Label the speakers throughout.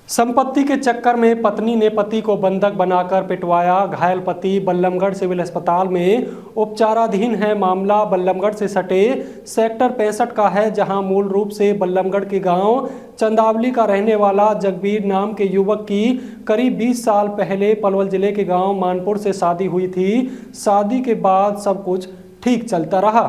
Speaker 1: संपत्ति के चक्कर में पत्नी ने पति को बंधक बनाकर पिटवाया। घायल पति बल्लभगढ़ सिविल अस्पताल में उपचाराधीन है। मामला बल्लभगढ़ से सटे सेक्टर 65 का है, जहां मूल रूप से बल्लभगढ़ के गांव चंदावली का रहने वाला जगबीर नाम के युवक की करीब 20 साल पहले पलवल जिले के गांव मानपुर से शादी हुई थी। शादी के बाद सब कुछ ठीक चलता रहा।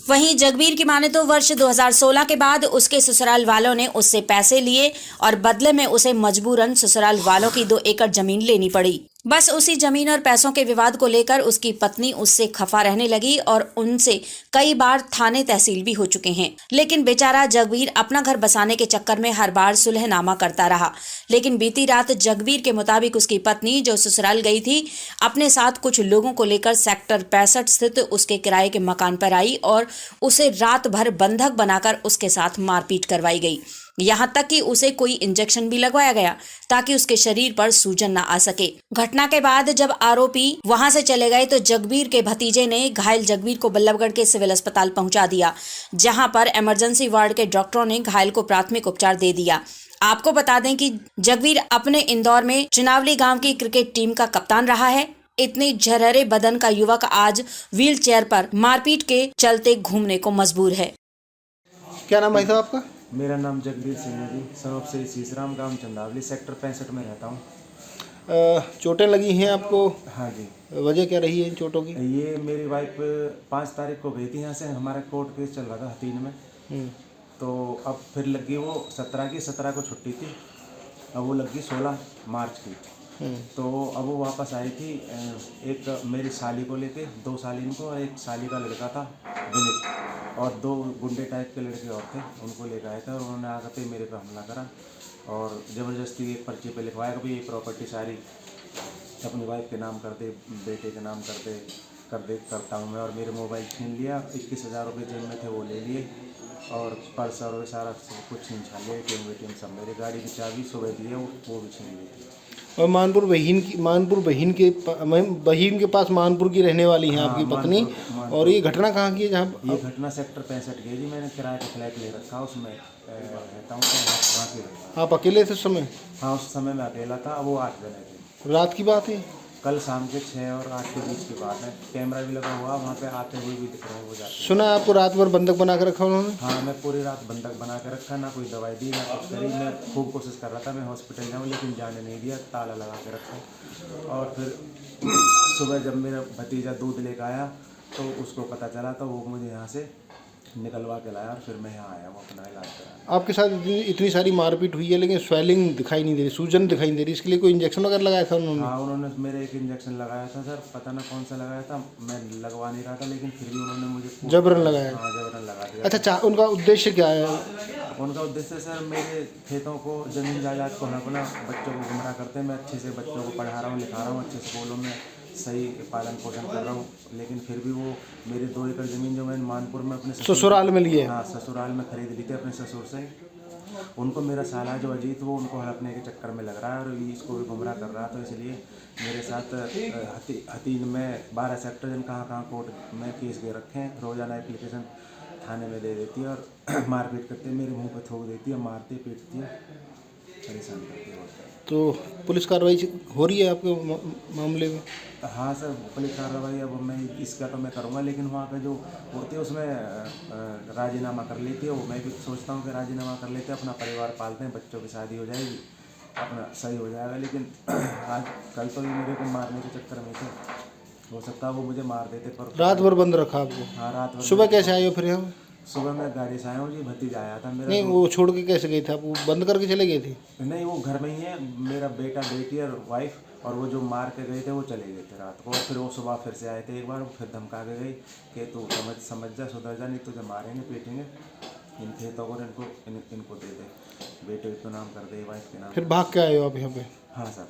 Speaker 2: वहीं जगबीर की माने तो वर्ष 2016 के बाद उसके ससुराल वालों ने उससे पैसे लिए और बदले में उसे मजबूरन ससुराल वालों की 2 एकड़ जमीन लेनी पड़ी। बस उसी जमीन और पैसों के विवाद को लेकर उसकी पत्नी उससे खफा रहने लगी और उनसे कई बार थाने तहसील भी हो चुके हैं। लेकिन बेचारा जगबीर अपना घर बसाने के चक्कर में हर बार सुलहनामा करता रहा। लेकिन बीती रात जगबीर के मुताबिक उसकी पत्नी जो ससुराल गई थी, अपने साथ कुछ लोगों को लेकर सेक्टर 65 स्थित उसके किराए के मकान पर आई और उसे रात भर बंधक बनाकर उसके साथ मारपीट करवाई गई। यहाँ तक कि उसे कोई इंजेक्शन भी लगवाया गया ताकि उसके शरीर पर सूजन न आ सके। घटना के बाद जब आरोपी वहां से चले गए तो जगबीर के भतीजे ने घायल जगबीर को बल्लभगढ़ के सिविल अस्पताल पहुंचा दिया, जहां पर इमरजेंसी वार्ड के डॉक्टरों ने घायल को प्राथमिक उपचार दे दिया। आपको बता दें कि जगबीर अपने इंदौर में चुनावली गाँव की क्रिकेट टीम का कप्तान रहा है। इतने झरहरे बदन का युवक आज व्हील चेयर पर मारपीट के चलते घूमने को मजबूर है।
Speaker 3: क्या नाम है साहब आपका?
Speaker 4: मेरा नाम जगबीर सिंह है जी। सनोप से सीसराम गांव चंदावली सेक्टर 65 में रहता हूँ।
Speaker 3: चोटें लगी हैं आपको?
Speaker 4: हाँ जी।
Speaker 3: वजह क्या रही है इन चोटों की?
Speaker 4: ये मेरी वाइफ 5 तारीख को गई थी यहाँ से। हमारा कोर्ट केस चल रहा था हतीन में। तो अब फिर लगी वो 17 को छुट्टी थी। अब वो लगी 16 मार्च की। तो अब वो वापस आई थी। एक मेरी साली को लेके, 2 साली को और एक साली का लड़का था विनीत, और 2 गुंडे टाइप के लड़के और थे, उनको लेकर आए थे और उन्होंने आकर के मेरे पर हमला करा और ज़बरदस्ती एक पर्चे पे लिखवाया कि ये प्रॉपर्टी सारी अपनी वाइफ के नाम कर दे, बेटे के नाम करता हूँ मैं। और मेरे मोबाइल छीन लिया। 21,000 रुपये जेब में थे वो ले लिए और पर्स और सारा कुछ छीन छान लिया। ATM सब, मेरी गाड़ी की चाबी सुबह दी है वो भी छीन ली।
Speaker 3: और मानपुर बहीन के पास मानपुर की रहने वाली हैं आपकी पत्नी। और ये घटना कहाँ की है? जहाँ
Speaker 4: ये घटना सेक्टर 65 की है जी। मैंने किराए का फ्लैट ले रखा, उसमें रहता हूँ वहाँ की।
Speaker 3: आप अकेले थे उस समय?
Speaker 4: हाँ, उस समय मैं अकेला था। वो 8 जने थे।
Speaker 3: रात की बात है?
Speaker 4: कल शाम के 6 और 8 के बीच की बात है। कैमरा भी लगा हुआ, वहाँ पे आते हुए भी दिख रहे हैं वो जाते।
Speaker 3: सुना है आपको रात भर बंधक बना के रखा उन्होंने?
Speaker 4: हाँ, मैं पूरी रात बंधक बना के रखा। ना कोई दवाई दी ना कुछ करी। मैं खूब कोशिश कर रहा था मैं हॉस्पिटल जाऊँ, लेकिन जाने नहीं दिया, ताला लगा के रखा। और फिर सुबह जब मेरा भतीजा दूध लेकर आया तो उसको पता चला, तो वो मुझे यहाँ से निकलवा के लाया और फिर मैं यहाँ आया वो अपना इलाज कराया।
Speaker 3: आपके साथ इतनी सारी मारपीट हुई है लेकिन स्वेलिंग दिखाई नहीं दे रही, सूजन दिखाई नहीं दे रही, इसके लिए कोई इंजेक्शन वगैरह लगाया था उन्होंने?
Speaker 4: हाँ, उन्होंने मेरे एक इंजेक्शन लगाया था सर, पता ना कौन सा लगाया था, मैं लगवा नहीं रहा था, लेकिन फिर भी उन्होंने मुझे
Speaker 3: जबरन लगाया?
Speaker 4: हाँ, जबरन लगा दिया।
Speaker 3: अच्छा, उनका उद्देश्य क्या है?
Speaker 4: उनका उद्देश्य सर मेरे खेतों को, ज़मीन जायदाद को हड़पना, बच्चों को गुमराह करते हैं। मैं अच्छे से बच्चों को पढ़ा रहा हूँ, लिखा रहा हूँ, अच्छे स्कूलों में सही पालन पोषण कर रहा हूँ, लेकिन फिर भी वो मेरी 2 एकड़ ज़मीन जो मैंने मानपुर में अपने
Speaker 3: ससुराल में लिए?
Speaker 4: हाँ, ससुराल में खरीद ली थी अपने ससुर से। उनको मेरा साला जो अजीत, वो उनको हड़पने के चक्कर में लग रहा है और इसको भी गुमराह कर रहा है। तो इसलिए मेरे साथ हतीन में 12 सेक्टर जन कहाँ कोर्ट में केस दे रखे हैं। रोज़ाना एप्लीकेशन थाने में दे देती है और मारपीट करती है, मेरे मुंह पर थूक देती है, मारती पीटती है, परेशान करती है।
Speaker 3: तो पुलिस कार्रवाई हो रही है आपके मामले में?
Speaker 4: हाँ सर, पुलिस कार्रवाई अब मैं इसका तो मैं करूँगा, लेकिन वहाँ पे जो होती है उसमें राजीनामा कर लेती है वो। मैं भी सोचता हूँ कि राजीनामा कर लेते हैं, अपना परिवार पालते हैं, बच्चों की शादी हो जाएगी, अपना सही हो जाएगा। लेकिन आज कल तो ये मेरे को मारने के चक्कर में थे, हो सकता है वो मुझे मार देते। पर
Speaker 3: रात भर बंद रखा आपको?
Speaker 4: हाँ, रात भर।
Speaker 3: सुबह कैसे आए हो फिर यहाँ?
Speaker 4: सुबह मैं गाड़ी से आया हूँ जी, भतीजा आया था मेरा।
Speaker 3: नहीं, वो छोड़ के कैसे गए थे आप? वो बंद करके चले गए थे?
Speaker 4: नहीं, वो घर में ही है, मेरा बेटा, बेटी और वाइफ, और वो जो मार के गए थे वो चले गए थे रात को। और फिर वो सुबह फिर से आए थे एक बार, फिर धमका के गई कि तू समझ जा, सुधर जा, नहीं तुझे मारेंगे पीटेंगे, इन खेतों को इनको दे दे, बेटे को नाम कर दे, वाइफ के नाम।
Speaker 3: फिर भाग के आए हो आप यहाँ पे?
Speaker 4: हाँ सर।